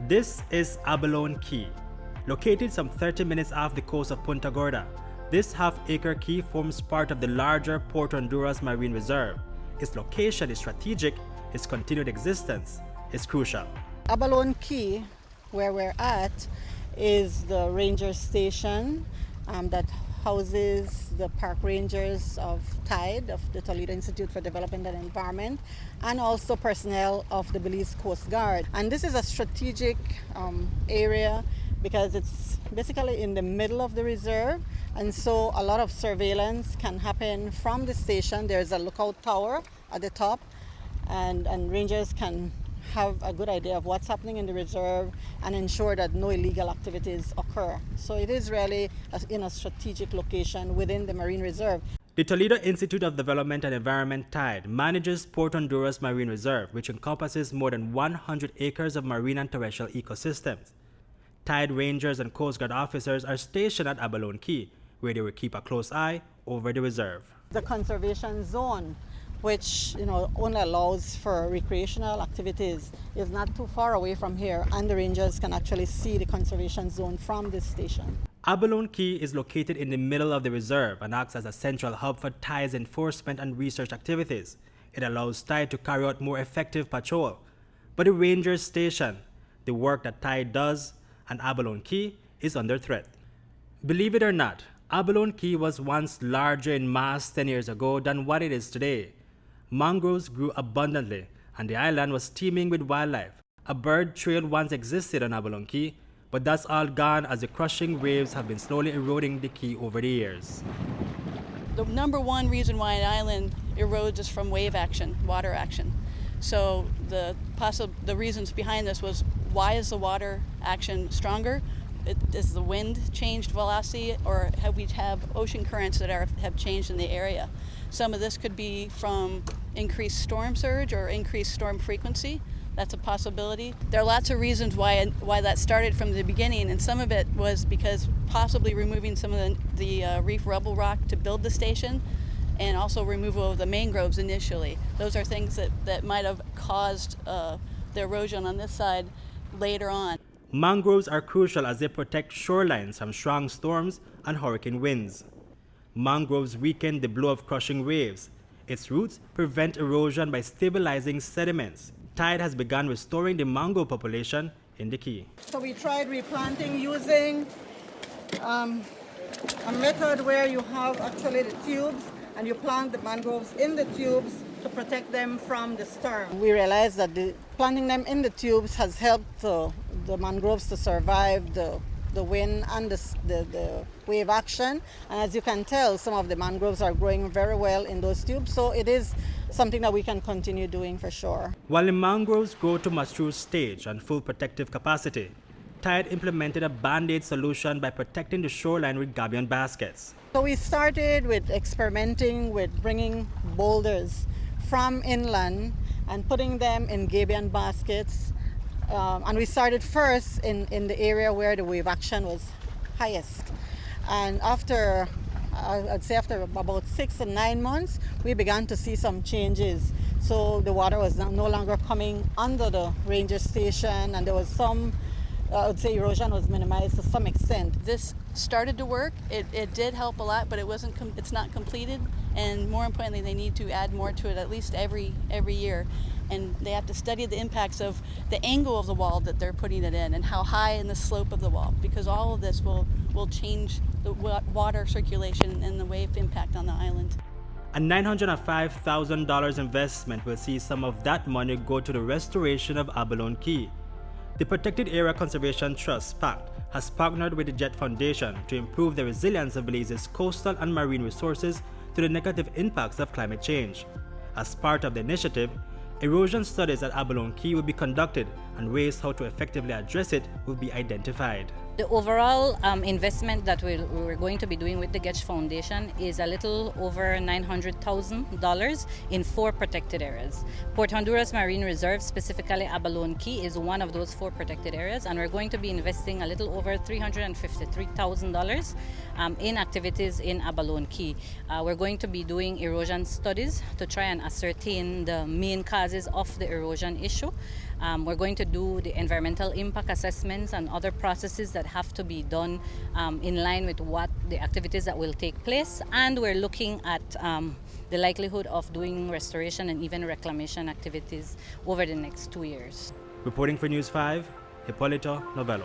This is Abalone Caye. Located some 30 minutes off the coast of Punta Gorda, this half-acre caye forms part of the larger Port Honduras Marine Reserve. Its location is strategic, its continued existence is crucial. Abalone Caye, where we're at, is the ranger station that houses the park rangers of TIDE, of the Toledo Institute for Development and Environment, and also personnel of the Belize Coast Guard. And this is a strategic area because it's basically in the middle of the reserve, and so a lot of surveillance can happen from the station. There's a lookout tower at the top, and rangers can have a good idea of what's happening in the reserve and ensure that no illegal activities occur. So it is really in a strategic location within the Marine Reserve. The Toledo Institute of Development and Environment TIDE manages Port Honduras Marine Reserve, which encompasses more than 100 acres of marine and terrestrial ecosystems. TIDE rangers and Coast Guard officers are stationed at Abalone Caye, where they will keep a close eye over the reserve. The conservation zone, which only allows for recreational activities, is not too far away from here, and the rangers can actually see the conservation zone from this station. Abalone Caye is located in the middle of the reserve and acts as a central hub for TIDE's enforcement and research activities. It allows TIDE to carry out more effective patrol. But the ranger station, the work that TIDE does, and Abalone Caye is under threat. Believe it or not, Abalone Caye was once larger in mass 10 years ago than what it is today. Mangroves grew abundantly, and the island was teeming with wildlife. A bird trail once existed on Abalone Caye, but that's all gone as the crushing waves have been slowly eroding the caye over the years. The number one reason why an island erodes is from wave action, water action. So the reasons behind this was, why is the water action stronger? Is the wind changed velocity, or have we ocean currents that have changed in the area? Some of this could be from increased storm surge or increased storm frequency. That's a possibility. There are lots of reasons why that started from the beginning, and some of it was because possibly removing some of the reef rubble rock to build the station, and also removal of the mangroves initially. Those are things that might have caused the erosion on this side later on. Mangroves are crucial as they protect shorelines from strong storms and hurricane winds. Mangroves weaken the blow of crushing waves. Its roots prevent erosion by stabilizing sediments. TIDE has begun restoring the mangrove population in the caye. So we tried replanting using a method where you have actually the tubes, and you plant the mangroves in the tubes to protect them from the storm. We realized that planting them in the tubes has helped the mangroves to survive the wind and the wave action. And as you can tell, some of the mangroves are growing very well in those tubes, so it is something that we can continue doing for sure. While the mangroves grow to mature stage and full protective capacity, TIDE implemented a band-aid solution by protecting the shoreline with gabion baskets. So we started with experimenting with bringing boulders from inland and putting them in gabion baskets. And we started first in the area where the wave action was highest. And I'd say after about 6 to 9 months, we began to see some changes. So the water was no longer coming under the ranger station, and there was some, I would say, erosion was minimized to some extent. This started to work. It did help a lot, but it's not completed. And more importantly, they need to add more to it at least every year. And they have to study the impacts of the angle of the wall that they're putting it in, and how high in the slope of the wall, because all of this will change the water circulation and the wave impact on the island. A $905,000 investment will see some of that money go to the restoration of Abalone Caye. The Protected Area Conservation Trust, PACT, has partnered with the Getch Foundation to improve the resilience of Belize's coastal and marine resources to the negative impacts of climate change. As part of the initiative, erosion studies at Abalone Caye will be conducted, and ways how to effectively address it will be identified. The overall investment that we're going to be doing with the Getch Foundation is a little over $900,000 in 4 protected areas. Port Honduras Marine Reserve, specifically Abalone Caye, is one of those 4 protected areas, and we're going to be investing a little over $353,000 in activities in Abalone Caye. We're going to be doing erosion studies to try and ascertain the main causes of the erosion issue. We're going to do the environmental impact assessments and other processes that have to be done in line with what the activities that will take place, and we're looking at the likelihood of doing restoration and even reclamation activities over the next 2 years. Reporting for News 5, Hipolito, Novelo.